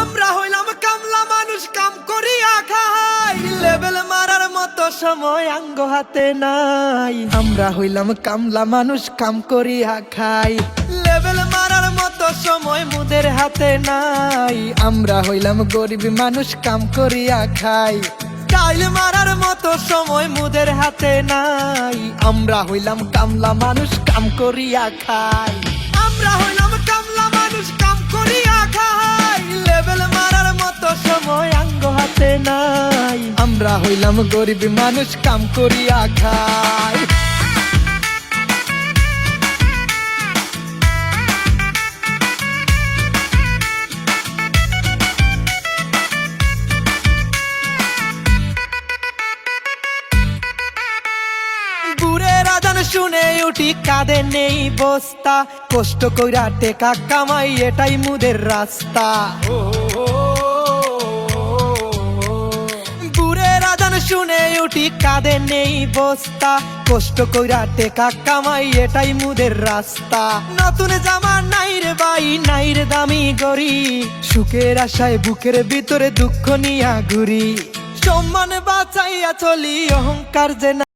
আমরা হইলাম কামলা মানুষ, কাম করিয়া খাই, লেবেল মারার মতো সময় আঙ্গ হাতে নাই। আমরা হইলাম কামলা মানুষ, কাম করিয়া খাই, লেবেল মারার মতো সময় মুদের হাতে নাই। আমরা হইলাম গরিব মানুষ, কাম করিয়া খাই, টাইল মারার মতো সময় মুদের হাতে নাই। আমরা হইলাম কামলা মানুষ, কাম করিয়া খাই। আমরা হইলাম কামলা মানুষ, কাম করিয়া খাই, লেবেল মারার মতো সময় আঙ্গ হাতে নাই। আমরা হইলাম গরিব মানুষ, কাম করিয়া খাই। শুনে উঠি কাঁধে নেই বস্তা, কষ্ট কইরা টেকা কামাই এটাই মুদের রাস্তা। বুড়ের আজান শুনে উঠি কাঁধে নেই বস্তা, কষ্ট কইরা টেকা কামাই এটাই মুদের রাস্তা। নতুন জামা নাই রে ভাই, নাই রে দামি গড়ি, সুখের আশায় বুকের ভিতরে দুঃখ নিয়া ঘুরি। সম্মান বাঁচাইয়া চলি, অহংকার যে